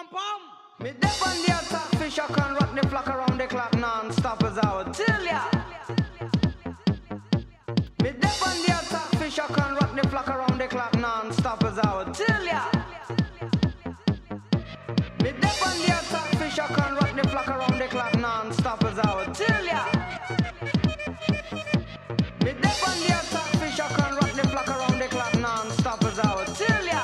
pom pom. Me dip on the attack, fish I can rock the flock around the clock non-stop as I would tell ya. Me dip on the attack, fish I can rock the flock around the clock non-stop as I would tell ya. Me dip on the attack, fish I can rock the flock around the clock non-stop as I would tell ya. Me dip on the attack, fish I can rock the flock around the clock non-stop as I would tell ya.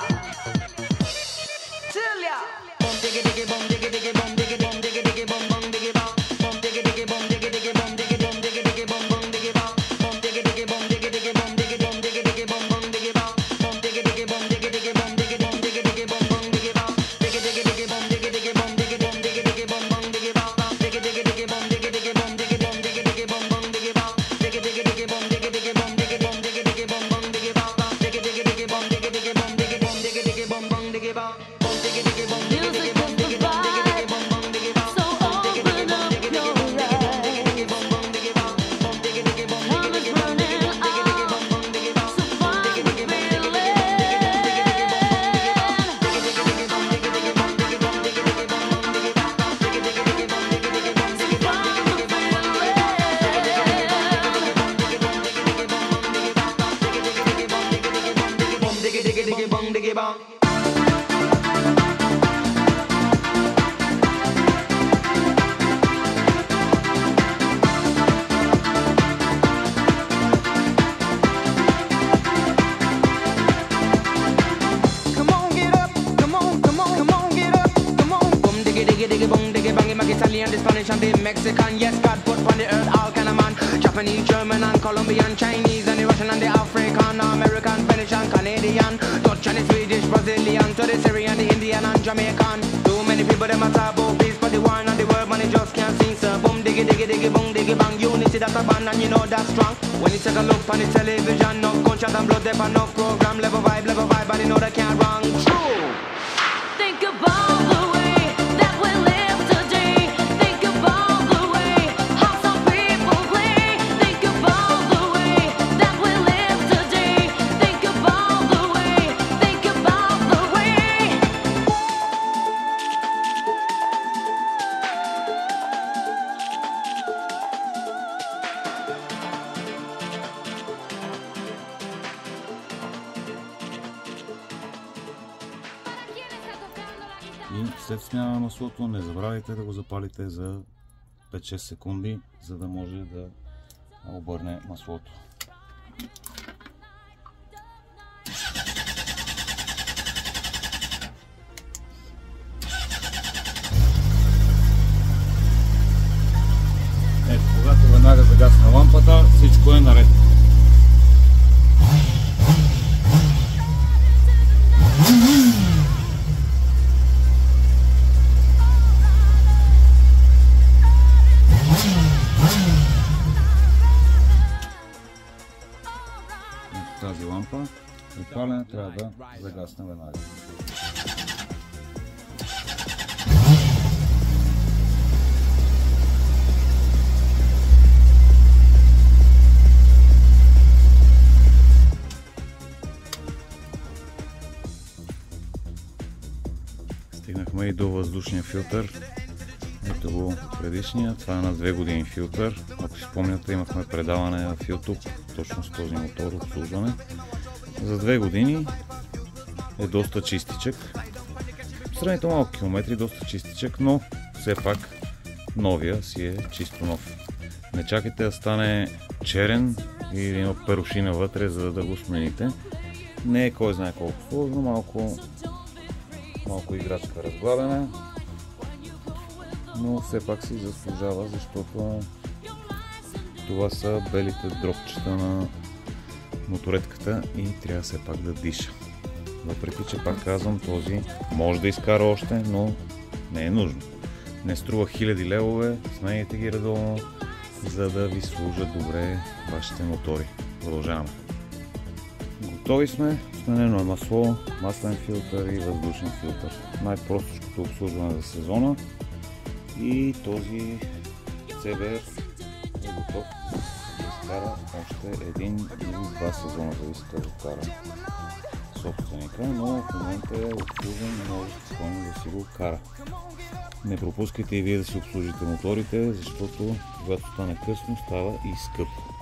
Tell ya. Bum diggy diggy bum diggy diggy bum diggy bum diggy diggy bum bum diggy bum bum diggy diggy bum diggy diggy bum diggy bum diggy diggy bum bum diggy bum bum diggy diggy bum diggy diggy bum diggy bum diggy diggy bum bum diggy bum bum diggy diggy bum diggy diggy bum diggy bum diggy diggy bum bum diggy bum diggy diggy diggy bum diggy diggy bum diggy bum diggy diggy bum bum diggy bum diggy diggy diggy bum diggy diggy bum diggy bum diggy diggy bum bum diggy bum diggy diggy diggy bum diggy diggy bum diggy bum diggy diggy bum bum diggy bum diggy diggy diggy bum diggy diggy bum diggy bum diggy diggy bum bum diggy bum bum diggy diggy bum diggy diggy bum diggy bum diggy diggy bum bum diggy bum so open up your eyes. Italian, the Spanish and the Mexican. Yes, God put on the earth all kind of man. Japanese, German and Colombian, Chinese and the Russian and the African, American, Venetian, Canadian, Dutch and the Swedish, Brazilian, to the Syrian, the Indian and Jamaican. Too many people them a talk about peace, but the war and the world man they just can't sing. So boom diggy diggy diggy boom diggy bang. Unity that's a band and you know that's strong. When you take a look on the television, no gunshot and blood, there no program, level vibe, but you know they can't wrong. True. Think about the way that we live today. Think about the way how some people play. Think about the way that we live today. Think about the way. Think about the way. И след смяна на маслото не забравяйте да го запалите за 5-6 секунди, за да може да обърне маслото. Ето, когато веднага загасне лампата, всичко е наред. Тази лампа при палене трябва да загасне веднага. Стигнахме и до въздушния филтър. Ето го предишния, това е на 2 години филтър. Ако си спомняте, имахме предаване в YouTube точно с този мотор обслужване. За 2 години е доста чистичък. Сравнително малко километри, доста чистичък, но все пак новия си е чисто нов. Не чакайте да стане черен и да има перушина вътре, за да го смените. Не е кой знае колко сложно, малко играчка разглабяне. Но все пак си заслужава, защото това са белите дропчета на моторетката и трябва все пак да диша. Въпреки че, пак казвам, този може да изкара още, но не е нужно. Не струва 1000 левове, сменяйте ги редовно, за да ви служат добре вашите мотори. Продължаваме. Готови сме, сменено е масло, маслен филтър и въздушен филтър. Най-простичкото обслужване за сезона. И този CBR е готов да изкара още 1 или 2 сезона, зависи да го кара. собственика, но в момента е обслужен и може спокойно да си го кара. Не пропускайте и вие да си обслужите моторите, защото когато стане късно, става и скъпо.